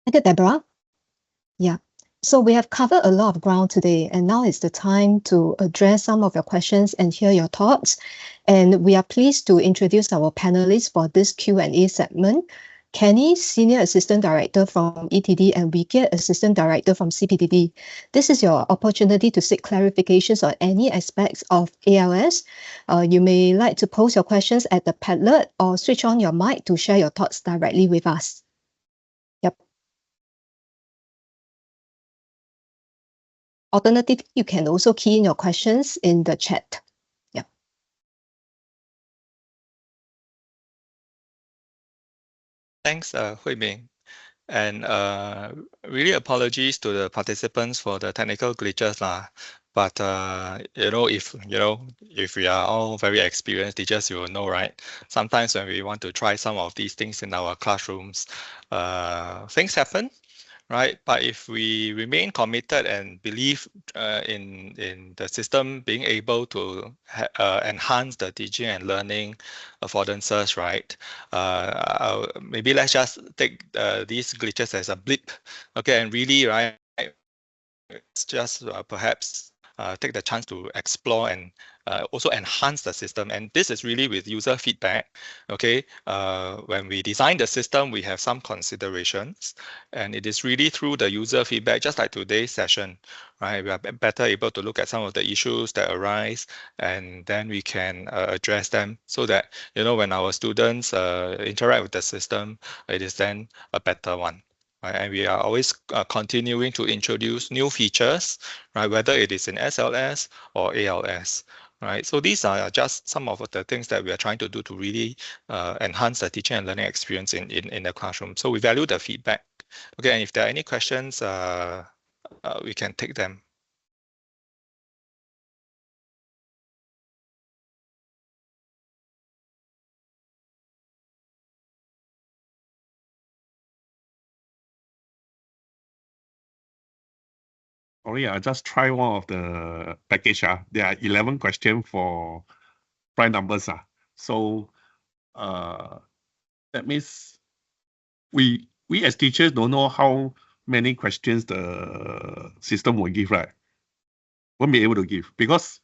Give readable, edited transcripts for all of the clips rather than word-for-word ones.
Thank you, Deborah. Yeah. So we have covered a lot of ground today, and now is the time to address some of your questions and hear your thoughts. And we are pleased to introduce our panelists for this Q&A segment. Kenny, Senior Assistant Director from ETD, and Wikia, Assistant Director from CPDD. This is your opportunity to seek clarifications on any aspects of ALS. You may like to post your questions at the Padlet or switch on your mic to share your thoughts directly with us. Yep. Alternatively, you can also key in your questions in the chat. Yeah. Thanks, Hui Ming. And really apologies to the participants for the technical glitches lah. But if we are all very experienced teachers, you will know, right? Sometimes when we want to try some of these things in our classrooms, things happen. Right, but if we remain committed and believe in the system being able to enhance the teaching and learning affordances, right? Maybe let's just take these glitches as a blip, okay? And really, right, it's just perhaps take the chance to explore and also enhance the system. And this is really with user feedback, okay? When we design the system, we have some considerations, and it is really through the user feedback, just like today's session, right? We are better able to look at some of the issues that arise, and then we can address them so that, when our students interact with the system, it is then a better one. Right? And we are always continuing to introduce new features, right? Whether it is in SLS or ALS, right? So these are just some of the things that we are trying to do to really enhance the teaching and learning experience in the classroom. So we value the feedback. Okay, and if there are any questions, we can take them. Sorry, I just try one of the package. There are 11 questions for prime numbers. So that means we as teachers don't know how many questions the system will give, right? Won't be able to give because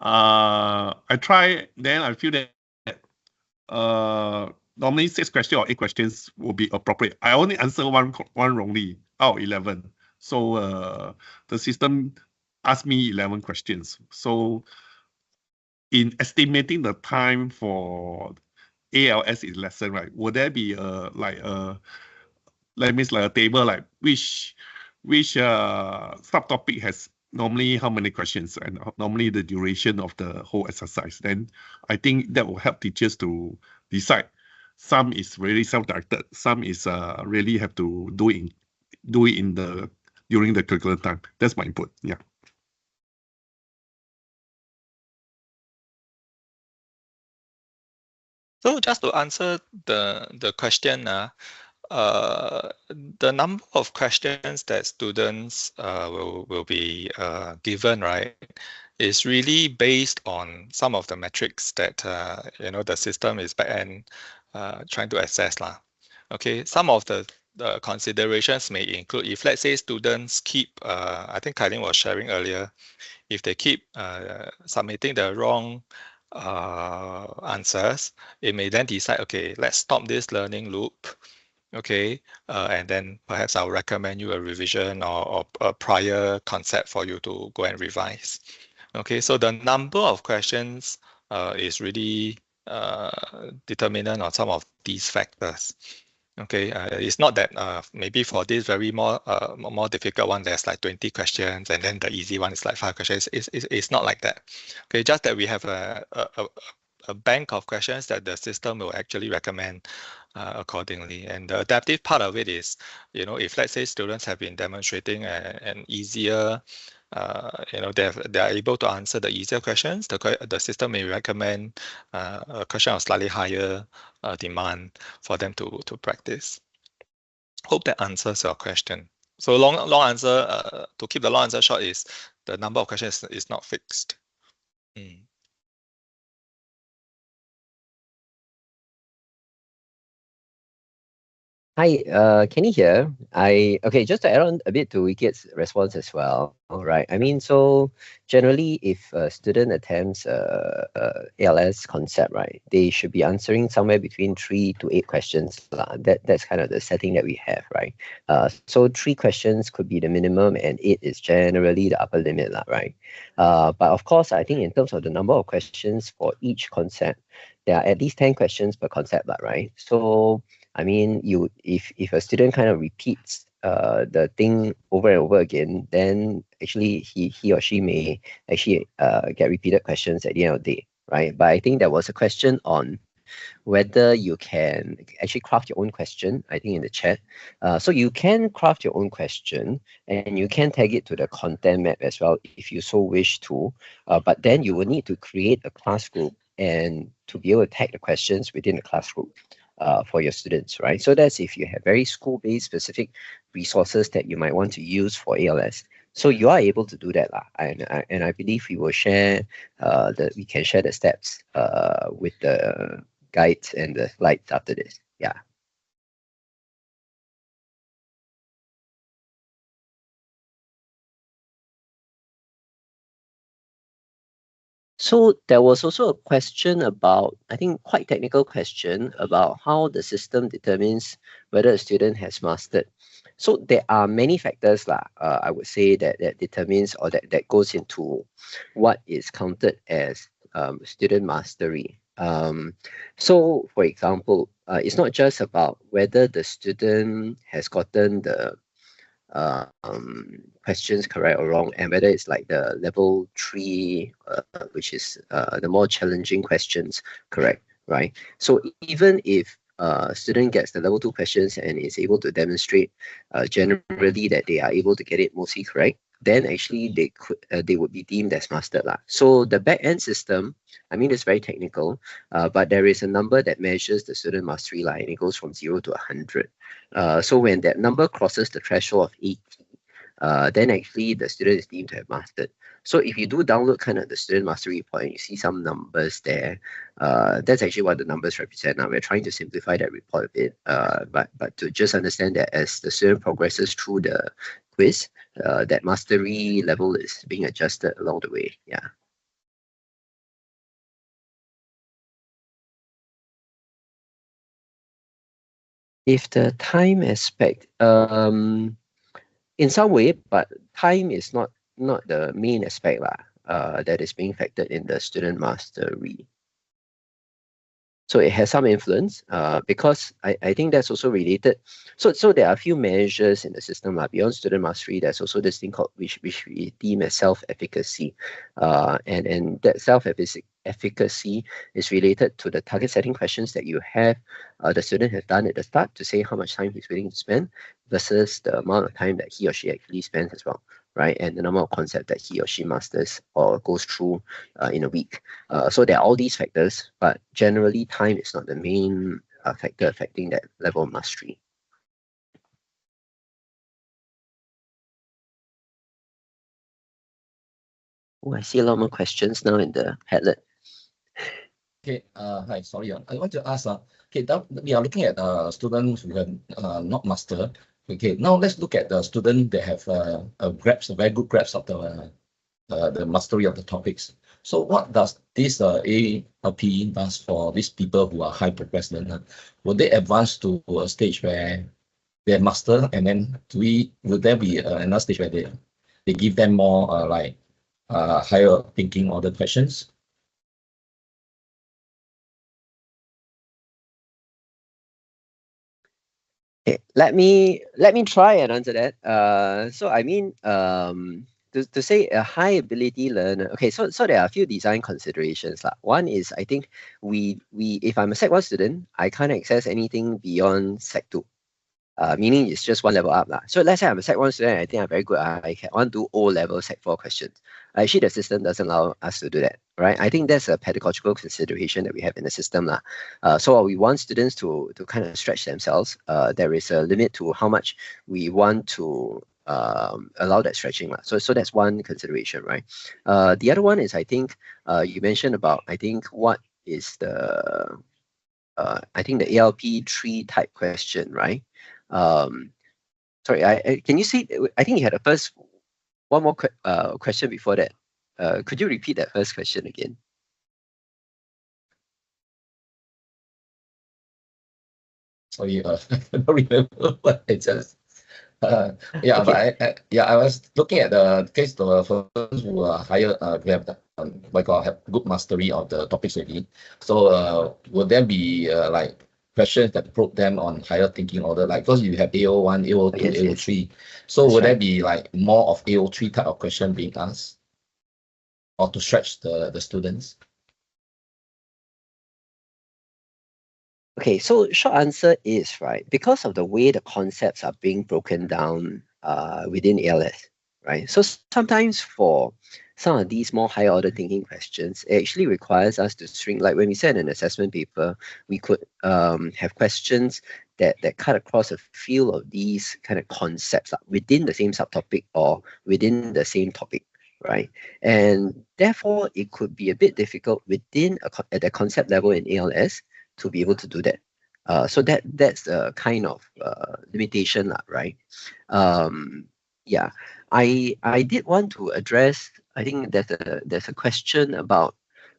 I try, then I feel that normally 6 questions or 8 questions will be appropriate. I only answer one wrongly out of 11. So the system asked me 11 questions. So in estimating the time for ALS is lesson, right? Would there be like a table, like which subtopic has normally how many questions and normally the duration of the whole exercise? Then I think that will help teachers to decide. Some is really self-directed, some is really have to do it during the curriculum time. That's my input. Yeah. So just to answer the question, the number of questions that students will be given, right, is really based on some of the metrics that the system is back end trying to assess lah. Okay, some of the considerations may include, if let's say students keep, I think Kailin was sharing earlier, if they keep submitting the wrong answers, it may then decide, okay, let's stop this learning loop. Okay, and then perhaps I'll recommend you a revision or a prior concept for you to go and revise. Okay, so the number of questions is really determinant on some of these factors. Okay, it's not that maybe for this very more difficult one, there's like 20 questions, and then the easy one is like 5 questions. It's not like that. Okay, just that we have a bank of questions that the system will actually recommend accordingly. And the adaptive part of it is, if let's say students have been demonstrating an easier, they are able to answer the easier questions, the system may recommend a question of slightly higher demand for them to practice. Hope that answers your question. So long answer, to keep the long answer short, is the number of questions is not fixed. Hi, can you hear? Okay, just to add on a bit to Wikid's response as well, right? I mean, so generally, if a student attempts ALS concept, right, they should be answering somewhere between 3 to 8 questions. That's kind of the setting that we have, right? So 3 questions could be the minimum, and 8 is generally the upper limit, right? But of course, I think in terms of the number of questions for each concept, there are at least 10 questions per concept, right? So I mean, if a student kind of repeats the thing over and over again, then actually he or she may actually get repeated questions at the end of the day, right? But I think there was a question on whether you can actually craft your own question, I think in the chat. So you can craft your own question and you can tag it to the content map as well if you so wish to. But then you will need to create a class group and to be able to tag the questions within the class group. For your students, right? So that's if you have very school-based specific resources that you might want to use for ALS. So you are able to do that, and I believe we will share we can share the steps with the guides and the slides after this. Yeah. So there was also a question about, I think quite technical question about how the system determines whether a student has mastered. So there are many factors I would say that determines or that goes into what is counted as student mastery. So for example, it's not just about whether the student has gotten the questions correct or wrong, and whether it's like the level 3, which is the more challenging questions, correct, right? So even if a student gets the level 2 questions and is able to demonstrate generally that they are able to get it mostly correct, then actually they would be deemed as mastered. So the back-end system, I mean, it's very technical, but there is a number that measures the student mastery line. It goes from 0 to 100. So when that number crosses the threshold of 80, then actually the student is deemed to have mastered. So if you do download kind of the student mastery report and you see some numbers there, that's actually what the numbers represent. Now we're trying to simplify that report a bit, but to just understand that as the student progresses through the quiz, that mastery level is being adjusted along the way. Yeah. If the time aspect, in some way, but time is not the main aspect that is being factored in the student mastery. So it has some influence because I think that's also related. So there are a few measures in the system beyond student mastery. There's also this thing called which we deem as self-efficacy, and that self-efficacy is related to the target setting questions that you have the student has done at the start to say how much time he's willing to spend versus the amount of time that he or she actually spends as well, right? And the number of concepts that he or she masters or goes through in a week. So there are all these factors, but generally time is not the main factor affecting that level of mastery. Oh, I see a lot more questions now in the Padlet. Okay, hi, sorry. I want to ask, okay, now we are looking at students who have not mastered. Okay, now let's look at the student that have a very good grasp of the mastery of the topics. So what does this ALP does for these people who are high progress learner? Will they advance to a stage where they master, and then will there be another stage where they give them more higher thinking order questions? Okay, let me try and answer that. So I mean, to say a high ability learner. Okay, so there are a few design considerations. One is I think we if I'm a Sec 1 student, I can't access anything beyond Sec 2. Meaning it's just one level up. So let's say I'm a Sec 1 student, I think I'm very good. I want to do O-level Sec 4 questions. Actually, the system doesn't allow us to do that, right? I think that's a pedagogical consideration that we have in the system. So we want students to kind of stretch themselves. There is a limit to how much we want to allow that stretching. So that's one consideration, right? The other one is, I think, you mentioned about, I think, what is the I think the ALP 3 type question, right? Sorry, can you see? I think you had a first one more question before that. Could you repeat that first question again? Sorry, I don't remember what I just. Yeah, Okay. but I was looking at the case for those who are higher, who have have good mastery of the topics already. So would there be like questions that probe them on higher thinking order, like because you have AO1, AO2, Yes, yes. AO3. So That's would there right. be like more of AO3 type of question being asked, or to stretch the students? Okay, so short answer is, right, because of the way the concepts are being broken down within ALS, right? So sometimes for some of these more higher order thinking questions, it actually requires us to shrink. Like when we send an assessment paper, we could have questions that cut across a field of these kind of concepts within the same subtopic or within the same topic, right? And therefore, it could be a bit difficult within at the concept level in ALS to be able to do that. So that's a kind of limitation, right? Yeah, I did want to address. I think there's a question about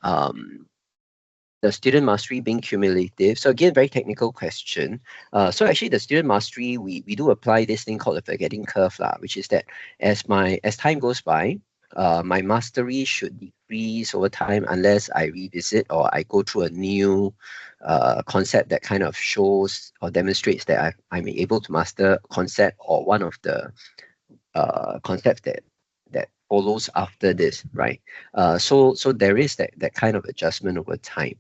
the student mastery being cumulative. So again, very technical question. So actually, the student mastery, we do apply this thing called the forgetting curve, which is that as time goes by, my mastery should decrease over time unless I revisit or I go through a new concept that kind of shows or demonstrates that I'm able to master a concept or one of the concepts that follows after this, right? So there is that kind of adjustment over time.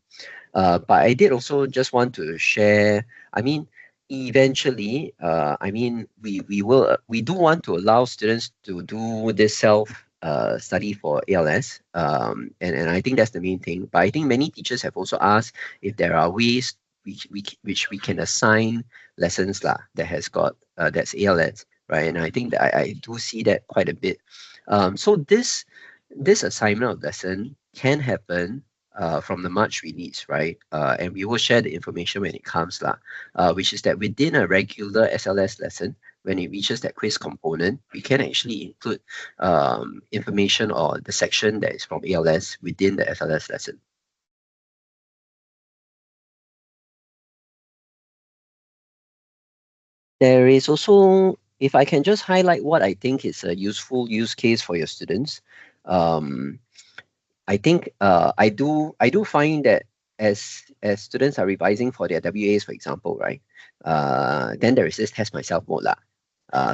But I did also just want to share, I mean, eventually, I mean, we do want to allow students to do this self study for ALS, and I think that's the main thing. But I think many teachers have also asked if there are ways which we can assign lessons that has got that's ALS, right? And I think that I do see that quite a bit. So this assignment of lesson can happen from the March release, right? And we will share the information when it comes, which is that within a regular SLS lesson, when it reaches that quiz component, we can actually include information or the section that is from ALS within the SLS lesson. There is also, if I can just highlight what I think is a useful use case for your students, I think I do find that as students are revising for their WAs, for example, right? Then there is this test myself mode.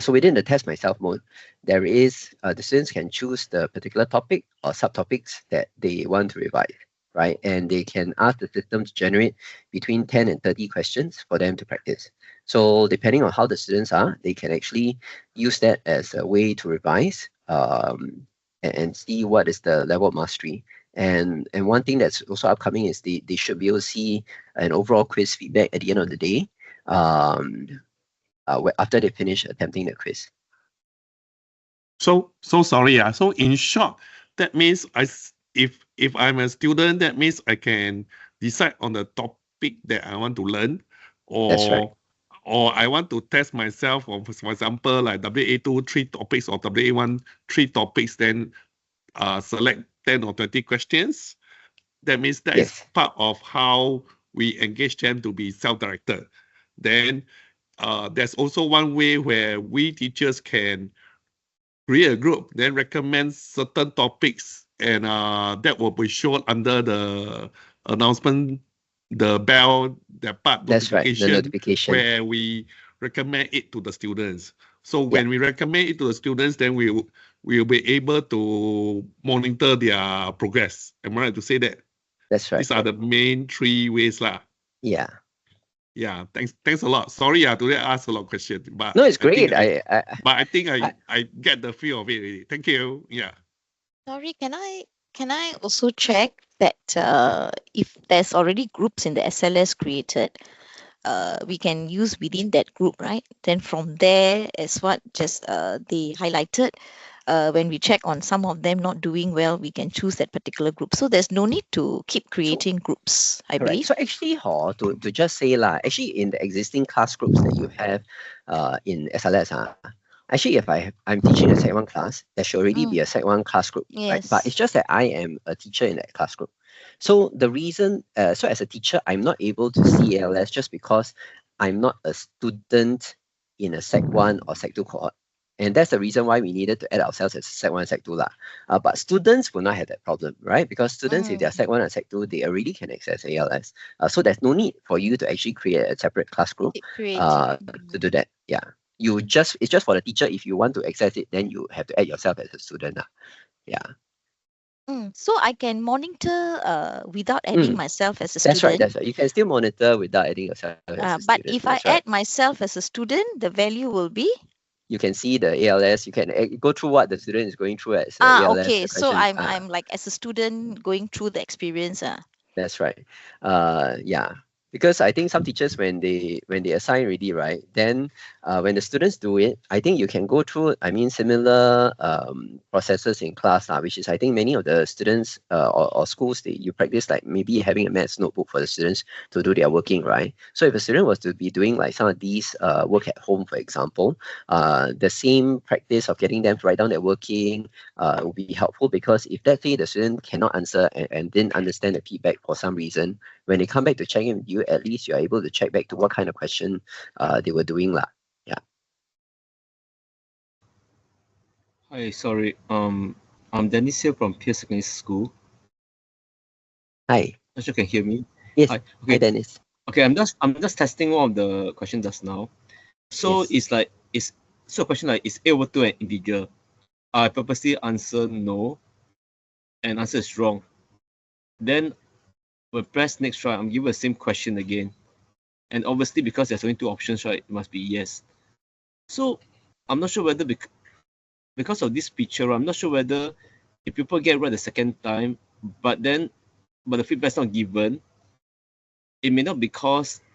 So within the test myself mode, there is the students can choose the particular topic or subtopics that they want to revise, right? And they can ask the system to generate between 10 and 30 questions for them to practice. So depending on how the students are, they can actually use that as a way to revise and see what is the level of mastery. And one thing that's also upcoming is they should be able to see an overall quiz feedback at the end of the day after they finish attempting the quiz. So sorry. So in short, that means if I'm a student, that means I can decide on the topic that I want to learn, That's right. or I want to test myself, or for example, like WA2 3 topics or WA1 3 topics, then select 10 or 20 questions. That means that is part of how we engage them to be self-directed. Then there's also one way where we teachers can create a group, then recommend certain topics, and that will be shown under the announcement, the bell, that part. That's right, the notification. Where we recommend it to the students. So when we recommend it to the students, then we'll be able to monitor their progress. Am I right to say that? That's right. These are the main 3 ways. Yeah. Yeah, thanks a lot. Sorry, today I asked a lot of questions, but no, it's great. But I think I get the feel of it already. Thank you. Yeah. Sorry, can I also check that if there's already groups in the SLS created, we can use within that group, right? Then from there, as what just they highlighted, when we check on some of them not doing well, we can choose that particular group. So there's no need to keep creating groups, I Correct. believe. So actually, to just say lah, actually in the existing class groups that you have in SLS, actually if I'm teaching a Sec 1 class, there should already be a Sec 1 class group, right? But it's Yes. just that I am a teacher in that class group. So the reason, so as a teacher, I'm not able to see ALS just because I'm not a student in a Sec 1 or Sec 2 cohort. And that's the reason why we needed to add ourselves as Sec 1 and Sec 2 lah. But students will not have that problem, right? Because students, if they're Sec 1 and Sec 2, they already can access ALS. So there's no need for you to actually create a separate class group to do that. Yeah. It's just for the teacher. If you want to access it, then you have to add yourself as a student. Yeah. So I can monitor without adding myself as a student. That's right. You can still monitor without adding yourself as a But student. if I add myself as a student, the value will be? You can see the ALS. You can go through what the student is going through as ALS. Okay. So I'm like as a student going through the experience. That's right. Yeah. Because I think some teachers when they assign already, right, then when the students do it, I think you can go through, I mean, similar processes in class, which is I think many of the students or schools, you practice like maybe having a maths notebook for the students to do their working, right? So if a student was to be doing like some of these work at home, for example, the same practice of getting them to write down their working will be helpful, because if let's say the student cannot answer and didn't understand the feedback for some reason, when they come back to check in with you, at least you're able to check back to what kind of question they were doing lah. Yeah. Hi, sorry. I'm Dennis here from Pierce Secondary School. Hi. Not sure you can hear me. Yes. Hi. Okay. Hi, Dennis. Okay, I'm just testing one of the questions just now. So yes. So a question like, is A over 2 an integer? I purposely answer no, and answer is wrong. Then when press next, right, I'm given the same question again. And obviously, because there's only two options, right, it must be yes. So I'm not sure whether because of this picture, I'm not sure whether if people get right the second time, but the feedback's not given, it may not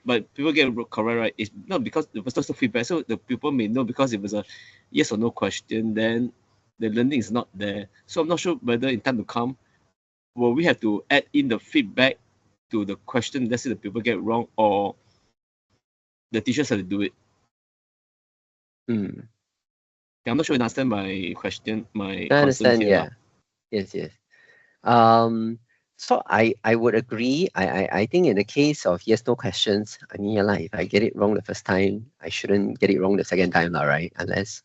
but people get correct, right? It's not because there was no feedback. So the people may know because it was a yes or no question, then the learning is not there. So I'm not sure whether in time to come, will we have to add in the feedback to the question, let's say the people get it wrong, or the teachers have to do it. I'm not sure you understand my question, my I concern understand, here. yeah. Yes. So I would agree. I think in the case of yes, no questions, I mean, if I get it wrong the first time, I shouldn't get it wrong the second time, right? Unless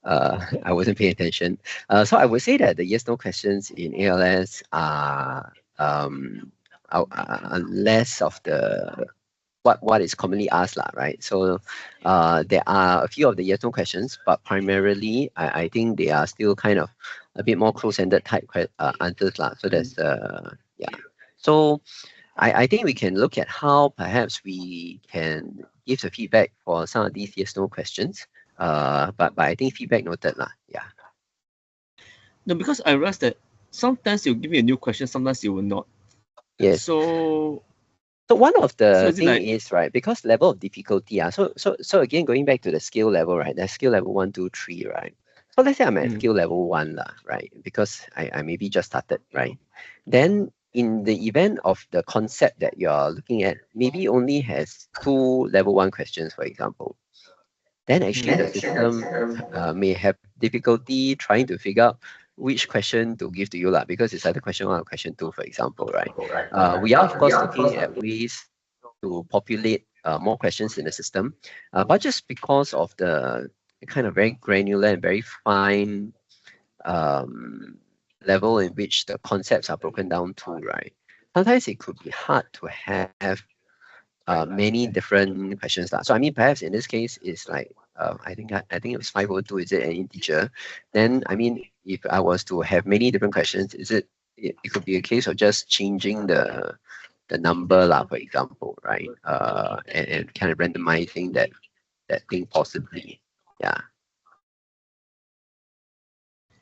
I wasn't paying attention. So I would say that the yes, no questions in ALS are less of the what is commonly asked, right? So there are a few of the yes no questions, but primarily I think they are still kind of a bit more close-ended type answers. So that's yeah. So I think we can look at how perhaps we can give the feedback for some of these yes no questions. But I think feedback noted yeah. No, because I realized that sometimes you'll give me a new question, sometimes you will not. Yes. So one of the thing is, right, because level of difficulty, so again, going back to the skill level, right, that's skill level 1, 2, 3, right? So let's say I'm at skill level 1, right, because I maybe just started, right? Then in the event of the concept that you're looking at, maybe only has 2 level 1 questions, for example, then actually the system may have difficulty trying to figure out which question to give to you, because it's either question 1 or question 2, for example, right? We are, of course, looking at ways to populate more questions in the system, but just because of the kind of very granular and very fine level in which the concepts are broken down to, right? Sometimes it could be hard to have many different questions. So I mean, perhaps in this case, it's like I think it was 502. Is it an integer? Then I mean, if I was to have many different questions, it could be a case of just changing the number, for example, right? And kind of randomizing that thing possibly. Yeah.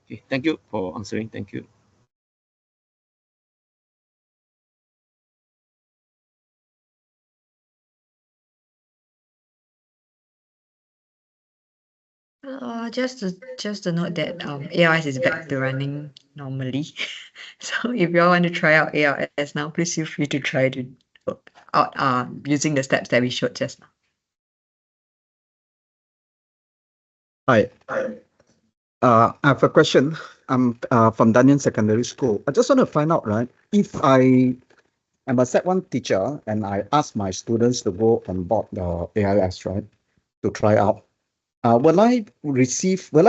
Okay, thank you for answering. Thank you. Just to note that ALS is back to running normally. So if you all want to try out ALS now, please feel free to try to out using the steps that we showed just now. Hi. I have a question. I'm from Dunyan Secondary School. I just want to find out, right, if I'm a Set 1 teacher and I ask my students to go on board the AIS, right, to try out, will I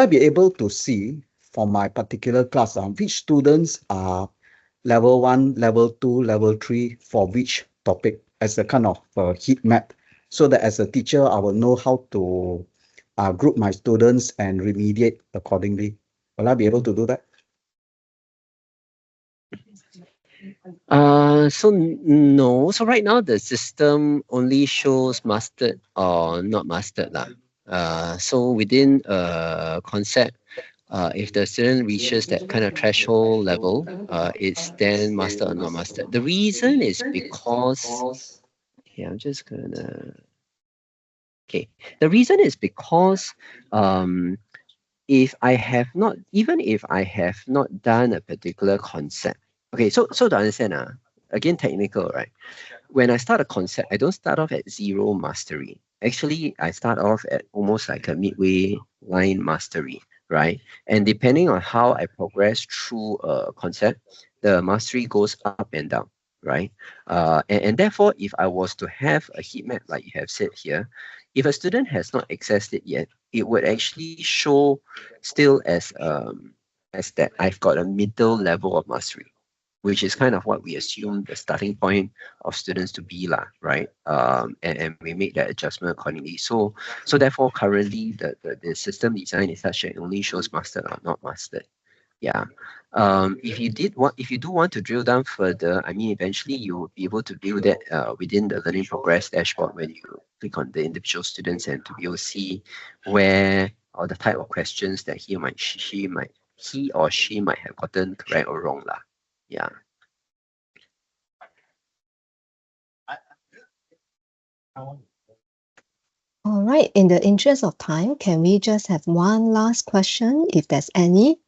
be able to see for my particular class which students are level 1, level 2, level 3 for which topic as a kind of heat map, so that as a teacher, I will know how to group my students and remediate accordingly? Will I be able to do that? No. So right now the system only shows mastered or not mastered lah. So within concept, if the student reaches that kind of threshold level, it's then mastered or not mastered. The reason is because, I'm just gonna. Okay, the reason is because if I have not, even if I have not done a particular concept. Okay, so to understand, again, technical, right? When I start a concept, I don't start off at 0 mastery. Actually, I start off at almost like a midway line mastery, right? And depending on how I progress through a concept, the mastery goes up and down, right? And therefore, if I was to have a heat map like you have said here, if a student has not accessed it yet, it would actually show still as that I've got a middle level of mastery, which is kind of what we assume the starting point of students to be lah, right? And we make that adjustment accordingly. So therefore, currently the system design is such that it only shows mastered or not mastered. Yeah. If you do want to drill down further, I mean, eventually you will be able to view that within the learning progress dashboard when you click on the individual students and to be able to see where or the type of questions that he or she might have gotten correct or wrong lah. Yeah. All right, in the interest of time, can we just have one last question, if there's any?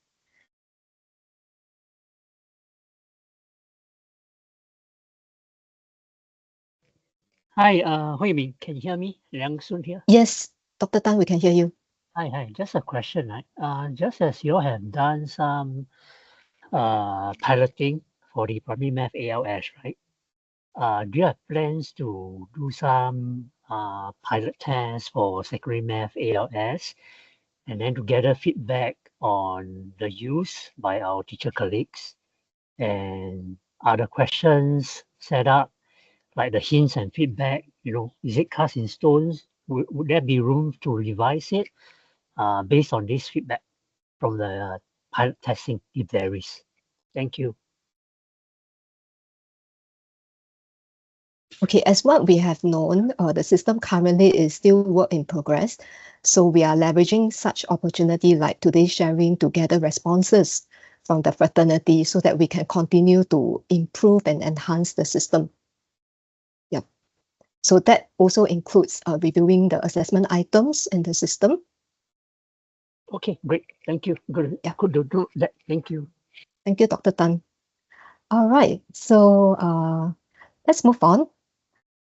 Hi, Hui Min, can you hear me? Liang Sun here. Yes, Dr. Tan, we can hear you. Hi. Just a question, right? Just as you have done some piloting for the primary math ALS, right? Do you have plans to do some pilot tests for secondary math ALS, and then to gather feedback on the use by our teacher colleagues, and are the questions set up like the hints and feedback, is it cast in stones? Would there be room to revise it based on this feedback from the pilot testing, if there is? Thank you. Okay, as what we have known, the system currently is still work in progress. So we are leveraging such opportunity like today's sharing to gather responses from the fraternity so that we can continue to improve and enhance the system. Yep. So that also includes reviewing the assessment items in the system. Okay, great. Thank you. Good. Yeah. Could do that. Thank you. Thank you, Dr. Tan. All right, so let's move on.